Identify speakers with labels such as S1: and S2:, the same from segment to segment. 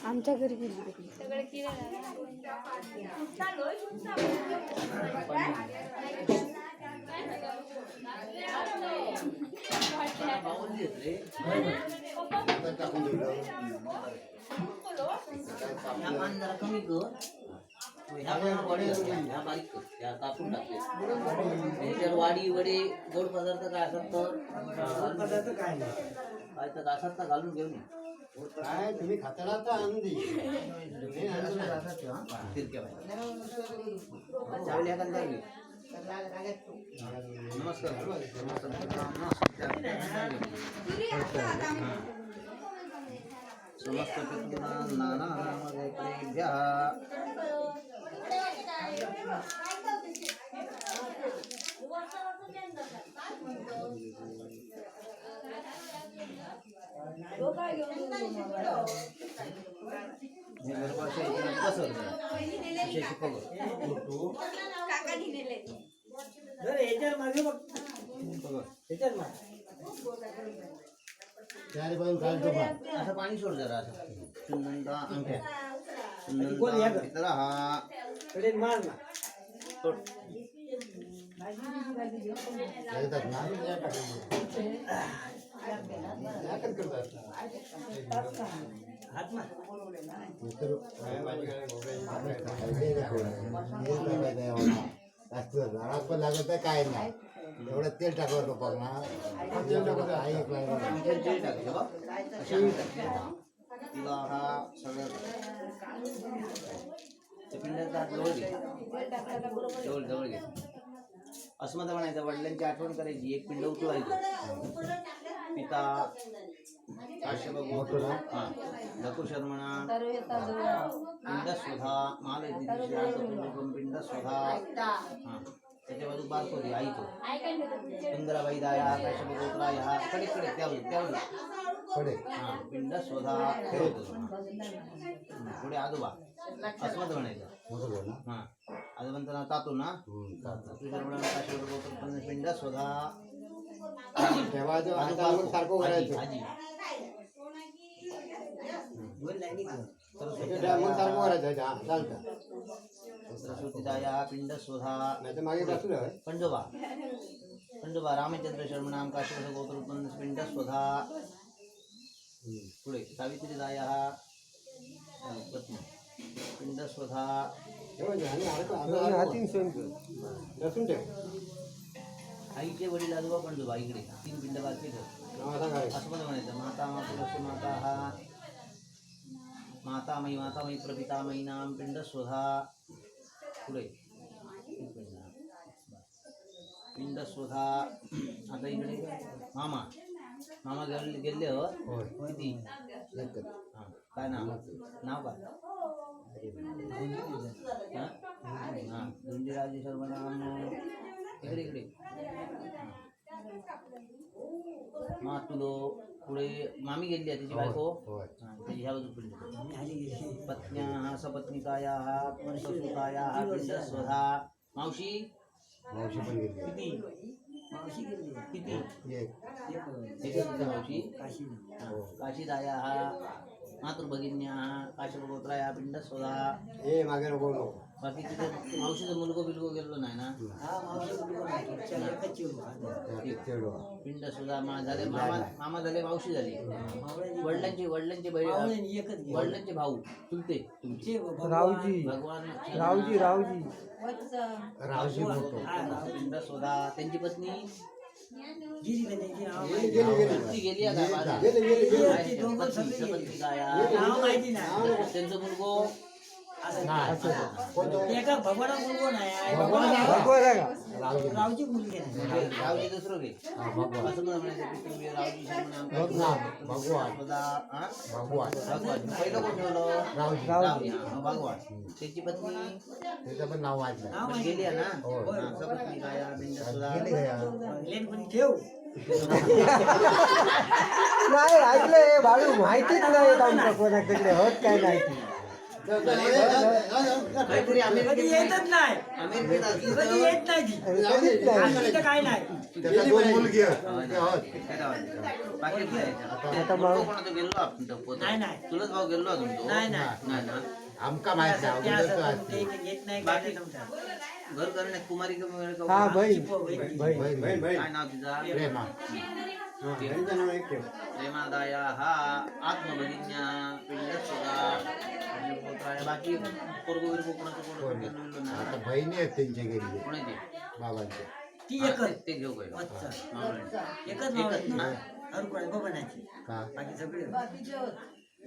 S1: आमच्या घरी गेली सगळे
S2: कमी कर ह्या बारीक कर त्या कापून टाकले वाडी वडे गोड पदार्थ काय असतात तर पदार्थ काय नाही काय तर असतात ना घालून घेऊन
S3: काय तुम्ही खाताना तर आणून
S2: नमस्कार समस्त नाना नामदेवतेभ्यः असं पाणी सोड जरा असं सुंदर अंगठ्या सुंदर हा मार ना
S3: झाडात पण लागत आहे काय नाही एवढं तेल टाकलं बघ ना तेल टाकत
S2: तेल टाकायचं तुला हा सगळं पिंडाचा जवळ घे जवळ घे असं मला म्हणायचं वडिलांची आठवण करायची एक पिंड उचलायचं पिता धकुर शर्मणा पिंड स्वधा माल पिंड स्वधा त्याच्या बाजू बारको दे आई तो सुंदराबाई दाया काशबगोत्रा कडे कडे त्यावर कडे पिंड स्वधा पुढे आजोबा असं मत म्हणायचं हां आजोबांचं तातू ना काशबगोत्र पिंड स्वधा
S3: सारखं करायचं
S2: आजी सरस्वती दाया पिंड स्वधा पंडोबा रामचंद्र शर्मणाम काशीवस गोत्र पिंड स्वधा पुढे सावित्री दाया पत्नी पिंड स्वधा आईचे वडील आजोबा पंडोबा इकडे 3 पिंड बाकी असं पण म्हणायचं माता माता हा मातामयी प्रपितामयी नाम पिंड स्वधा पुढे पिंड स्वधा आता इकडे मामा गेले हो किती काय नाव काय धुंडीराजे सर्वनाम इकडे मातुलो पुढे मामी गेली आहे तिची बायको त्याची ह्या बाजू पिंड पत्न्या सपत्निकाया सुताया पिंड स्वधा मावशी
S3: पण गेली
S2: किती मावशी गेली किती मावशी काशीदाया मातृभगिन्या काशबगोत्रा पिंड स्वधा
S3: हे मागे नको
S2: बाकी तिथे मावशीचा मुलगो बिलगो गेलो नाही ना पिंड सुद्धा झाले मामा झाले मावशी झाली वडिलांचे भाऊ चुलते तुमचे भगवान
S3: रावजी
S2: पिंड सुद्धा त्यांची पत्नी त्यांचं मुलगो
S4: भगवान मुलगो नाही रावजी मुलगी
S2: रावजी दुसरं घे असं पहिलं कोण ठेवलं भगवान त्याची पत्नी
S3: त्याचं पण नाव वाचलं
S2: गेली आहे ना सपत्नी गाया बिंड सुद्धा
S4: ठेव
S3: नाही ऐकलंय बाळू माहितीच नाही तिकडे होत काय नाही
S2: काहीतरी
S4: कधी
S2: अमेरिकेत
S4: येतच नाही
S2: अमेरिकेत असली
S4: कधी
S2: तर
S4: येत नाही ती आम्ही इथं काय नाही
S3: त्याच्या 2 मुलगी आहेत. ते होत.
S2: बाकी आता कोणाचं गेलो आपण तो पोतं.
S4: नाही, नाही.
S2: चुलत भाऊ गेलो अजून तो
S4: नाही नाही
S2: नाही ना
S3: आमका माहित नाही
S4: ते
S3: अगोदर तो
S4: असं
S3: असते.
S4: ते येत नाही
S2: बाकी
S4: काय नाही समजा.
S2: घर करण्यात कुमारी का मिळेल का
S3: बहीण
S2: काय नाव तिचा
S3: प्रेमा
S2: प्रेमादाया हा आत्मभगिन्या पिंडत सुद्धा बाकी पोरगो बिरगो कोणाचं कोण
S3: आता बहिणी आहेत त्यांच्या घरी
S2: कोणाचे
S3: बाबांचे
S4: ती एकच
S2: ते घेऊ पहिलं
S4: अच्छा.
S2: मावळ्यांचे.
S4: एकच मावळत ना अरू कोण बघण्याची
S3: का
S4: बाकी सगळे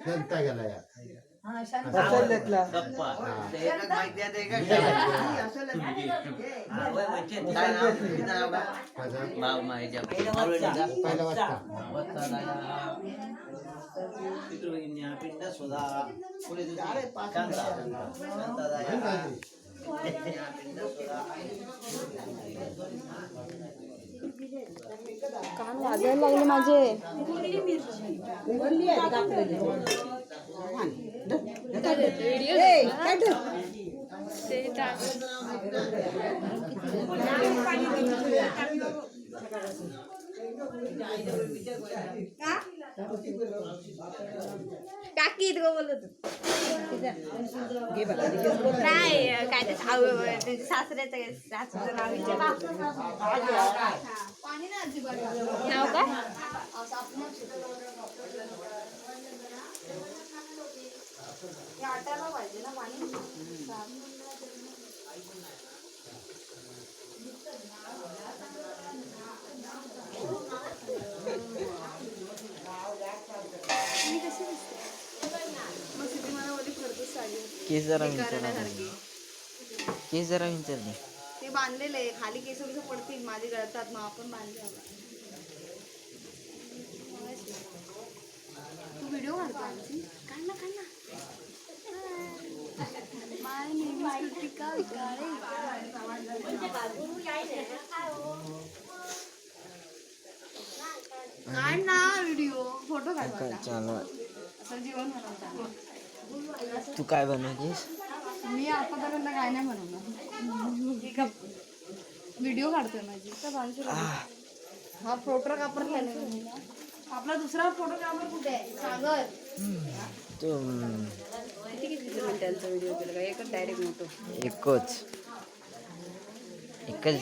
S3: जनता गेला या
S2: गप्पा ते एकच माहिती आहे ते एकच
S4: हा, होय, माहिती आहे.
S2: काय नाव तिचं नाव काय
S3: माझा
S2: मावळ्यांच्या मावळ्यांच्या
S3: पहिला वाजता
S2: पितृभगिन्या पिंड सुधा पुढे तुझी शांतादाया पिंड सुधा
S1: कान वाजायला लागले माझे काकी इतकं बोलत नाही काय ते सासऱ्याचं सासूचं नाव नाव काय पाहिजे ना पाणी
S5: केस जरा विचार
S1: ते बांधलेलं आहे खाली केस पडतील माझे गळतात मग आपण बांधले तू व्हिडिओ काढतो आमची काढ ना माझ्या नेहमी कृतिका विकाळे काढ ना व्हिडिओ फोटो काढ असं जेवण बनवता
S5: तू काय बनवतेस
S1: मी आतापर्यंत काय नाही बनवणार व्हिडिओ काढतोय माझी तर 500 रुपये हा फोटो कापर झाले आपला दुसरा फोटो कापर कुठे आहे सागर
S5: तू
S1: किती मिनिटांचा व्हिडिओ केला का एकच डायरेक्ट मोठो
S5: एकच